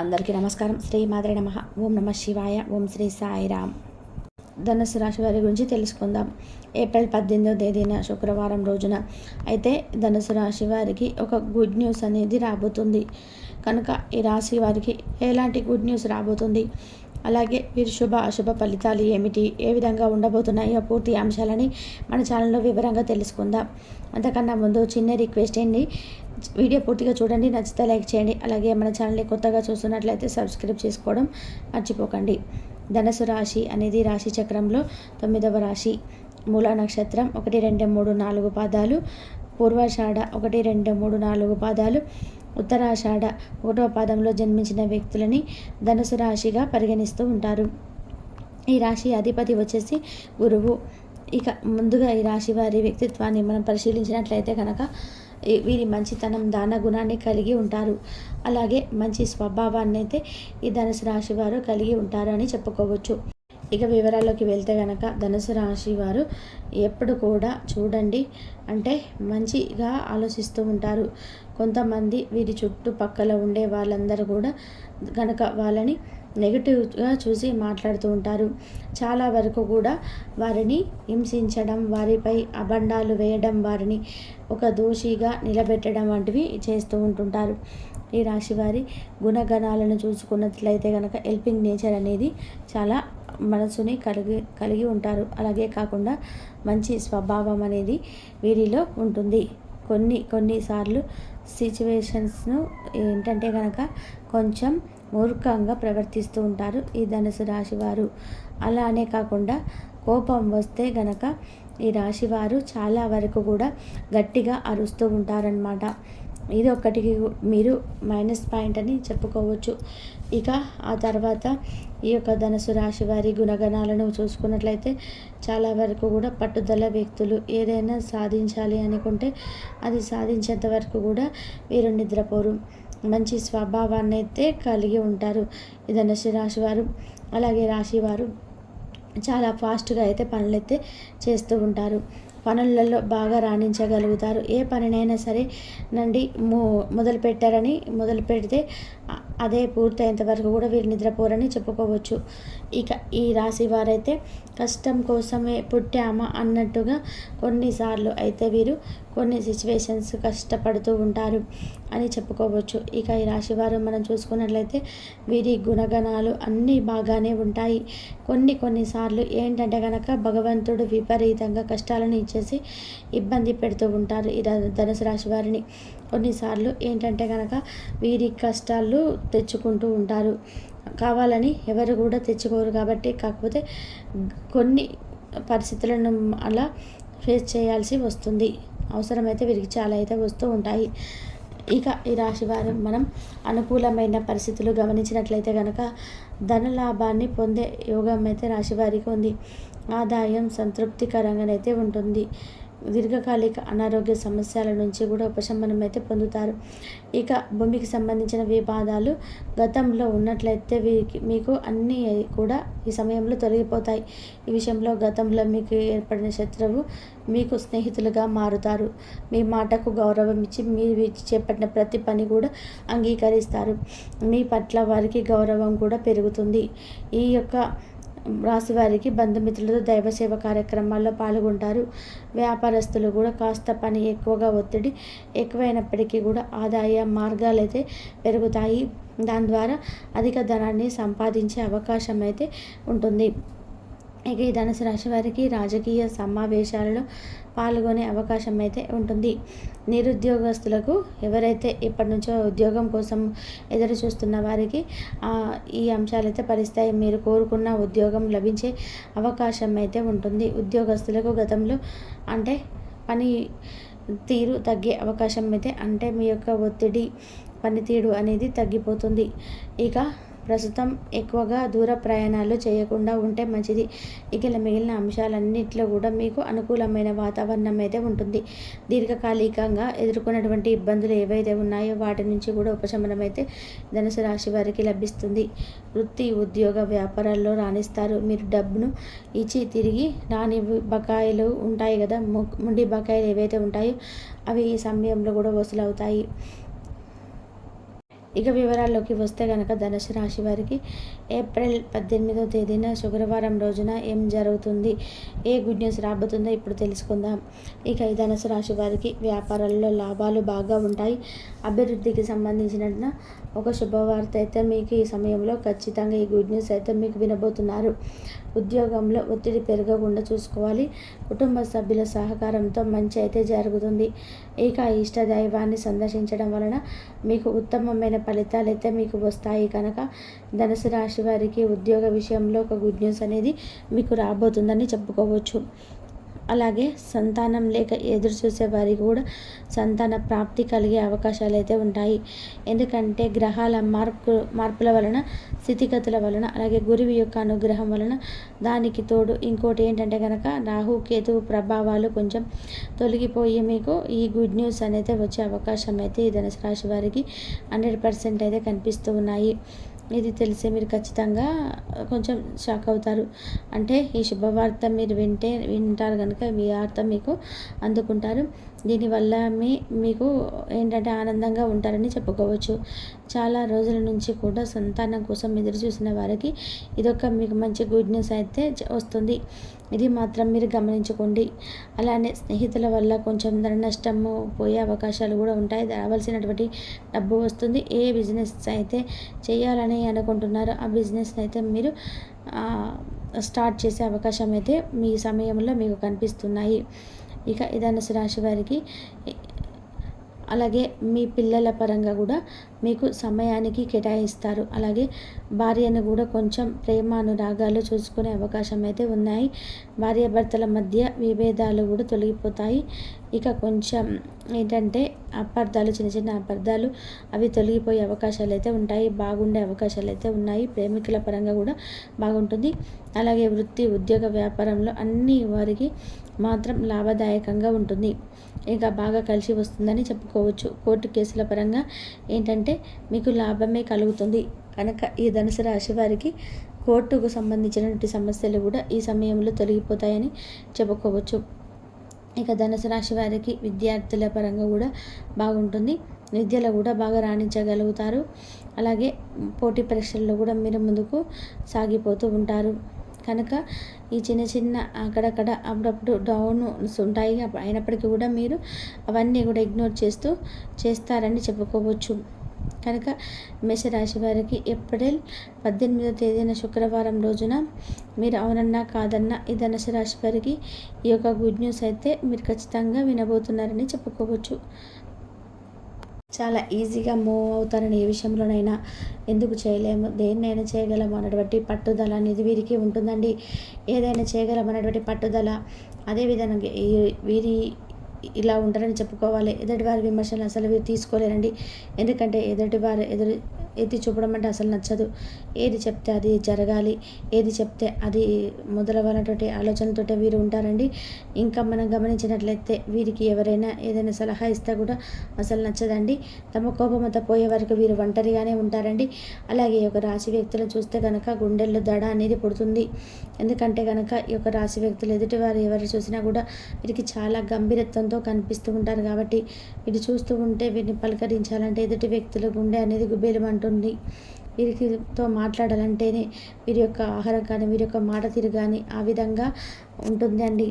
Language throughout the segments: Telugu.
అందరికీ నమస్కారం. శ్రీ మాత్రే నమః. ఓం నమః శివాయ. ఓం శ్రీ సాయిరామ్. ధనుసు రాశి వారి గురించి తెలుసుకుందాం. ఏప్రిల్ 18వ తేదీన శుక్రవారం రోజున అయితే ధనుసు రాశి వారికి ఒక గుడ్ న్యూస్ అనేది రాబోతుంది. కనుక ఈ రాశి వారికి ఎలాంటి గుడ్ న్యూస్ రాబోతుంది, అలాగే వీరి శుభ అశుభ ఫలితాలు ఏమిటి, ఏ విధంగా ఉండబోతున్నాయో పూర్తి అంశాలని మన ఛానల్లో వివరంగా తెలుసుకుందాం. అంతకన్నా ముందు చిన్న రిక్వెస్ట్ అండి, వీడియో పూర్తిగా చూడండి, నచ్చితే లైక్ చేయండి. అలాగే మన ఛానల్ని కొత్తగా చూస్తున్నట్లయితే సబ్స్క్రైబ్ చేసుకోవడం మర్చిపోకండి. ధనుసు రాశి అనేది రాశి చక్రంలో 9వ రాశి. మూలా నక్షత్రం 1, 2, 3, 4 పాదాలు, పూర్వాషాఢ 1, 2, 3, 4 పాదాలు, ఉత్తరాషాఢ 1వ పాదంలో జన్మించిన వ్యక్తులని ధనుసు రాశిగా పరిగణిస్తూ ఉంటారు. ఈ రాశి అధిపతి వచ్చేసి గురువు. ఇక ముందుగా ఈ రాశి వారి వ్యక్తిత్వాన్ని మనం పరిశీలించినట్లయితే కనుక వీరి మంచితనం, దాన గుణాన్ని కలిగి ఉంటారు. అలాగే మంచి స్వభావాన్ని అయితే ఈ ధనుసు రాశి వారు కలిగి ఉంటారు అని చెప్పుకోవచ్చు. ఇక వివరాల్లోకి వెళ్తే కనుక ధనుసు రాశి వారు ఎప్పుడు కూడా చూడండి అంటే మంచిగా ఆలోచిస్తూ ఉంటారు. కొంతమంది వీరి చుట్టుపక్కల ఉండే వాళ్ళందరూ కూడా కనుక వాళ్ళని నెగిటివ్గా చూసి మాట్లాడుతూ ఉంటారు. చాలా వరకు కూడా వారిని హింసించడం, వారిపై అబండాలు వేయడం, వారిని ఒక దోషిగా నిలబెట్టడం వంటివి చేస్తూ ఉంటుంటారు. ఈ రాశి వారి గుణగణాలను చూసుకున్నట్లయితే కనుక హెల్పింగ్ నేచర్ అనేది చాలా మనసుని కలిగి ఉంటారు. అలాగే కాకుండా మంచి స్వభావం అనేది వీరిలో ఉంటుంది. కొన్నిసార్లు సిచ్యువేషన్స్ను ఏంటంటే కనుక కొంచెం మూర్ఖంగా ప్రవర్తిస్తూ ఉంటారు ఈ ధనుసు రాశి వారు. అలానే కాకుండా కోపం వస్తే గనక ఈ రాశివారు చాలా వరకు కూడా గట్టిగా అరుస్తూ ఉంటారనమాట. ఇది ఒక్కటికి మీరు మైనస్ పాయింట్ అని చెప్పుకోవచ్చు. ఇక ఆ తర్వాత ఈ యొక్క ధనుసు రాశి వారి గుణగణాలను చూసుకున్నట్లయితే చాలా వరకు కూడా పట్టుదల వ్యక్తులు. ఏదైనా సాధించాలి అనుకుంటే అది సాధించేంత వరకు కూడా వీరు నిద్రపోరు. మంచి స్వభావాన్ని అయితే కలిగి ఉంటారు ఈ ధనుసు రాశి వారు. అలాగే రాశివారు చాలా ఫాస్ట్గా అయితే పనులైతే చేస్తూ ఉంటారు. పనులలో బాగా రాణించగలుగుతారు. ఏ పనినైనా సరే మొదలు పెట్టారని మొదలు పెడితే అదే పూర్తయ్యేంత వరకు కూడా వీరు నిద్రపోరని చెప్పుకోవచ్చు. ఇక ఈ రాశి వారైతే కష్టం కోసమే పుట్టామా అన్నట్టుగా కొన్నిసార్లు అయితే వీరు కొన్ని సిచ్యువేషన్స్ కష్టపడుతూ ఉంటారు అని చెప్పుకోవచ్చు. ఇక ఈ రాశి వారు మనం చూసుకున్నట్లయితే వీరి గుణగణాలు అన్నీ బాగానే ఉంటాయి. కొన్నిసార్లు ఏంటంటే కనుక భగవంతుడు విపరీతంగా కష్టాలను ఇచ్చేసి ఇబ్బంది పెడుతూ ఉంటారు ఈ ధనుసు రాశి వారిని. కొన్నిసార్లు ఏంటంటే కనుక వీరి కష్టాలు తెచ్చుకుంటూ ఉంటారు. కావాలని ఎవరు కూడా తెచ్చుకోరు కాబట్టి, కాకపోతే కొన్ని పరిస్థితులను అలా ఫేస్ చేయాల్సి వస్తుంది. అవసరమైతే వీరికి చాలా అయితే వస్తూ ఉంటాయి. ఇక ఈ రాశి వారు మనం అనుకూలమైన పరిస్థితులు గమనించినట్లయితే కనుక ధనలాభాన్ని పొందే యోగం అయితే రాశి వారికి ఉంది. ఆదాయం సంతృప్తికరంగానైతే ఉంటుంది. దీర్ఘకాలిక అనారోగ్య సమస్యల నుంచి కూడా ఉపశమనం అయితే పొందుతారు. ఇక భూమికి సంబంధించిన వివాదాలు గతంలో ఉన్నట్లయితే మీకు అన్నీ కూడా ఈ సమయంలో తొలగిపోతాయి. ఈ విషయంలో గతంలో మీకు ఏర్పడిన శత్రువు మీకు స్నేహితులుగా మారుతారు. మీ మాటకు గౌరవం ఇచ్చి మీరు చేపట్టిన ప్రతి పని కూడా అంగీకరిస్తారు. మీ పట్ల వారికి గౌరవం కూడా పెరుగుతుంది. ఈ యొక్క రాశి వారికి బంధుమిత్రులతో దైవసేవ కార్యక్రమాల్లో పాల్గొంటారు. వ్యాపారస్తులు కూడా కాస్త పని ఎక్కువగా, ఒత్తిడి ఎక్కువైనప్పటికీ కూడా ఆదాయ మార్గాలు అయితే పెరుగుతాయి. దాని ద్వారా అధిక ధనాన్ని సంపాదించే అవకాశం అయితే ఉంటుంది. ఇక ఈ ధనుసు రాశి వారికి రాజకీయ సమావేశాలలో పాల్గొనే అవకాశం అయితే ఉంటుంది. నిరుద్యోగస్తులకు, ఎవరైతే ఇప్పటి నుంచో ఉద్యోగం కోసం ఎదురు చూస్తున్న వారికి ఈ అంశాలైతే పరిస్తాయి. మీరు కోరుకున్న ఉద్యోగం లభించే అవకాశం అయితే ఉంటుంది. ఉద్యోగస్తులకు గతంలో అంటే పని తీరు తగ్గే అవకాశం అయితే, అంటే మీ యొక్క ఒత్తిడి, పనితీరు అనేది తగ్గిపోతుంది. ఇక ప్రస్తుతం ఎక్కువగా దూర ప్రయాణాలు చేయకుండా ఉంటే మంచిది. ఇక మిగిలిన అంశాలన్నింటిలో కూడా మీకు అనుకూలమైన వాతావరణం అయితే ఉంటుంది. దీర్ఘకాలికంగా ఎదుర్కొన్నటువంటి ఇబ్బందులు ఏవైతే ఉన్నాయో వాటి నుంచి కూడా ఉపశమనం అయితే ధనుసు రాశి వారికి లభిస్తుంది. వృత్తి, ఉద్యోగ, వ్యాపారాల్లో రాణిస్తారు. మీరు డబ్బును ఇచ్చి తిరిగి రాని బకాయిలు ఉంటాయి కదా, మొండి బకాయిలు ఏవైతే ఉంటాయో అవి ఈ సమయంలో కూడా వసూలవుతాయి. ఇక వివరాల్లోకి వస్తే కనుక ధనుసు రాశి వారికి ఏప్రిల్ 18వ తేదీన శుక్రవారం రోజున ఏం జరుగుతుంది, ఏ గుడ్ న్యూస్ రాబోతుందో ఇప్పుడు తెలుసుకుందాం. ఇక ఈ ధనుసు రాశి వారికి వ్యాపారాల్లో లాభాలు బాగా ఉంటాయి. అభివృద్ధికి సంబంధించిన ఒక శుభవార్త అయితే మీకు ఈ సమయంలో ఖచ్చితంగా ఈ గుడ్ న్యూస్ అయితే మీకు వినబోతున్నారు. ఉద్యోగంలో ఒత్తిడి పెరగకుండా చూసుకోవాలి. కుటుంబ సభ్యుల సహకారంతో మంచి అయితే జరుగుతుంది. ఇక ఇష్ట దైవాన్ని సందర్శించడం వలన మీకు ఉత్తమమైన ఫలితాలు అయితే మీకు వస్తాయి కనుక ధనుసు రాశి వారికి ఉద్యోగ విషయంలో ఒక గుడ్ న్యూస్ అనేది మీకు రాబోతుందని చెప్పుకోవచ్చు. అలాగే సంతానం లేక ఎదురు చూసే వారికి కూడా సంతాన ప్రాప్తి కలిగే అవకాశాలు అయితే ఉంటాయి. ఎందుకంటే గ్రహాల మార్పుల వలన, స్థితిగతుల వలన, అలాగే గురువు యొక్క అనుగ్రహం వలన, దానికి తోడు ఇంకోటి ఏంటంటే కనుక రాహు కేతువు ప్రభావాలు కొంచెం తొలగిపోయి మీకు ఈ గుడ్ న్యూస్ అనేది వచ్చే అవకాశం అయితే ఈ ధనుసు రాశి వారికి 100% అయితే కనిపిస్తూ ఉన్నాయి. ఇది తెలిసి మీరు ఖచ్చితంగా కొంచెం షాక్ అవుతారు. అంటే ఈ శుభవార్త మీరు వింటారు కనుక మీ వార్త మీకు అందుకుంటారు. దీనివల్ల మీకు ఏంటంటే ఆనందంగా ఉంటారని చెప్పుకోవచ్చు. చాలా రోజుల నుంచి కూడా సంతానం కోసం ఎదురు చూసిన వారికి ఇదొక మీకు మంచి గుడ్ న్యూస్ అయితే వస్తుంది. ఇది మాత్రం మీరు గమనించుకోండి. అలానే స్నేహితుల వల్ల కొంచెం ధన నష్టము పోయే అవకాశాలు కూడా ఉంటాయి. రావాల్సినటువంటి డబ్బు వస్తుంది. ఏ బిజినెస్ అయితే చేయాలని అనుకుంటున్నారో ఆ బిజినెస్ అయితే మీరు స్టార్ట్ చేసే అవకాశం అయితే మీ సమయంలో మీకు కనిపిస్తున్నాయి. ఇక ఈ ధనుసు రాశి వారికి అలాగే మీ పిల్లల పరంగా కూడా మీకు సమయానికి కేటాయిస్తారు. అలాగే భార్యను కూడా కొంచెం ప్రేమ అనురాగాలు చూసుకునే అవకాశం అయితే ఉన్నాయి. భార్యాభర్తల మధ్య విభేదాలు కూడా తొలగిపోతాయి. ఇక కొంచెం ఏంటంటే అపార్థాలు, చిన్న చిన్న అపార్థాలు అవి తొలగిపోయే అవకాశాలు అయితే ఉంటాయి. బాగుండే అవకాశాలు అయితే ఉన్నాయి. ప్రేమికుల పరంగా కూడా బాగుంటుంది. అలాగే వృత్తి, ఉద్యోగ, వ్యాపారంలో అన్ని వారికి మాత్రం లాభదాయకంగా ఉంటుంది. ఇక బాగా కలిసి వస్తుందని చెప్పుకోవచ్చు. కోర్టు కేసుల పరంగా ఏంటంటే మీకు లాభమే కలుగుతుంది కనుక ఈ ధనుసు రాశి వారికి కోర్టుకు సంబంధించినటువంటి సమస్యలు కూడా ఈ సమయంలో తొలగిపోతాయని చెప్పుకోవచ్చు. ఇక ధనుసు రాశి వారికి విద్యార్థుల పరంగా కూడా బాగుంటుంది. విద్యలో కూడా బాగా రాణించగలుగుతారు. అలాగే పోటీ పరీక్షల్లో కూడా మీరు ముందుకు సాగిపోతూ ఉంటారు కనుక ఈ చిన్న చిన్న అక్కడక్కడ అప్పుడప్పుడు డౌన్స్ ఉంటాయి. అయినప్పటికీ కూడా మీరు అవన్నీ కూడా ఇగ్నోర్ చేస్తారని చెప్పుకోవచ్చు. కనుక మేషరాశి వారికి ఏప్రిల్ 18వ తేదీన శుక్రవారం రోజున మీరు అవునన్నా కాదన్నా ఈ ధనుసు రాశి వారికి ఈ యొక్క గుడ్ న్యూస్ అయితే మీరు ఖచ్చితంగా వినబోతున్నారని చెప్పుకోవచ్చు. చాలా ఈజీగా మూవ్ అవుతారని ఏ విషయంలోనైనా. ఎందుకు చేయలేము, దేన్నైనా చేయగలము అన్నటువంటి పట్టుదల అనేది వీరికి ఉంటుందండి. ఏదైనా చేయగలం అన్నటువంటి పట్టుదల. అదేవిధంగా వీరి ఇలా ఉంటారని చెప్పుకోవాలి. ఎదుటివారి విమర్శలు అసలు వీరు తీసుకోలేరండి. ఎందుకంటే ఎత్తి చూపడం అంటే అసలు నచ్చదు. ఏది చెప్తే అది జరగాలి, ఏది చెప్తే అది మొదలవనటువంటి ఆలోచనలతో వీరు ఉంటారండి. ఇంకా మనం గమనించినట్లయితే వీరికి ఎవరైనా ఏదైనా సలహా ఇస్తే కూడా అసలు నచ్చదండి. తమ కోపమంతా పోయే వరకు వీరు ఒంటరిగానే ఉంటారండి. అలాగే ఒక రాశి వ్యక్తులను చూస్తే కనుక గుండెల్లో దడ అనేది పుడుతుంది. ఎందుకంటే కనుక ఈ యొక్క రాశి వ్యక్తులు ఎదుటివారు ఎవరు చూసినా కూడా వీరికి చాలా గంభీరత్వంతో కనిపిస్తూ ఉంటారు. కాబట్టి వీరు చూస్తూ ఉంటే వీరిని పలకరించాలంటే ఎదుటి వ్యక్తుల గుండె అనేది గుబేలమంటుంది. వీరితో మాట్లాడాలంటేనే వీరి యొక్క ఆహారం కానీ వీరి యొక్క మాట తీరు కానీ ఆ విధంగా ఉంటుందండి.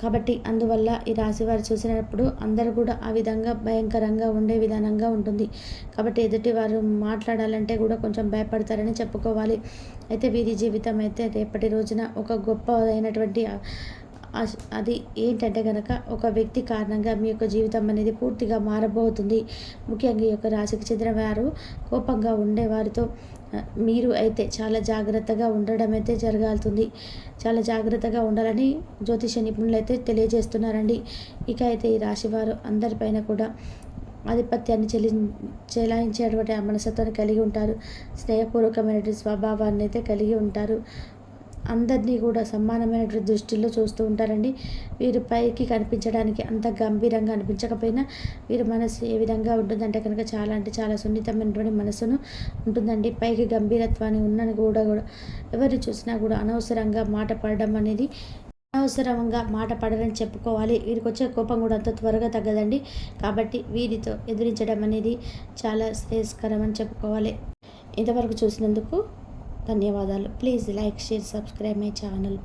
కాబట్టి అందువల్ల ఈ రాశి వారు చూసినప్పుడు అందరూ కూడా ఆ విధంగా భయంకరంగా ఉండే విధానంగా ఉంటుంది. కాబట్టి ఎదుటి వారు మాట్లాడాలంటే కూడా కొంచెం భయపడతారని చెప్పుకోవాలి. అయితే వీరి జీవితం అయితే రేపటి రోజున ఒక గొప్పదైనటువంటి అది ఏంటంటే కనుక ఒక వ్యక్తి కారణంగా మీ యొక్క జీవితం అనేది పూర్తిగా మారబోతుంది. ముఖ్యంగా ఈ యొక్క రాశికి చెందిన వారు కోపంగా ఉండేవారితో మీరు అయితే చాలా జాగ్రత్తగా ఉండడం అయితే జరగాల్సింది. చాలా జాగ్రత్తగా ఉండాలని జ్యోతిష నిపుణులు అయితే తెలియజేస్తున్నారండి. ఇక అయితే ఈ రాశివారు అందరిపైన కూడా ఆధిపత్యాన్ని చెలాయించేటువంటి ఆ మనస్తత్వాన్ని కలిగి ఉంటారు. స్నేహపూర్వకమైనటువంటి స్వభావాన్ని అయితే కలిగి ఉంటారు. అందరినీ కూడా సమానమైనటువంటి దృష్టిలో చూస్తూ ఉంటారండి. వీరు పైకి కనిపించడానికి అంత గంభీరంగా అనిపించకపోయినా వీరి మనసు ఏ విధంగా ఉంటుందంటే కనుక చాలా అంటే చాలా సున్నితమైనటువంటి మనసును ఉంటుందండి. పైకి గంభీరత్వాన్ని ఉన్నని కూడా ఎవరిని చూసినా కూడా అనవసరంగా మాట పడడం అనేది అనవసరంగా మాట పడరని చెప్పుకోవాలి. వీరికొచ్చే కోపం కూడా అంత త్వరగా తగ్గదండి. కాబట్టి వీరితో ఎదిరించడం అనేది చాలా శ్రేయస్కరం అని చెప్పుకోవాలి. ఇంతవరకు చూసినందుకు ధన్యవాదాలు. Please like, share, subscribe my channel.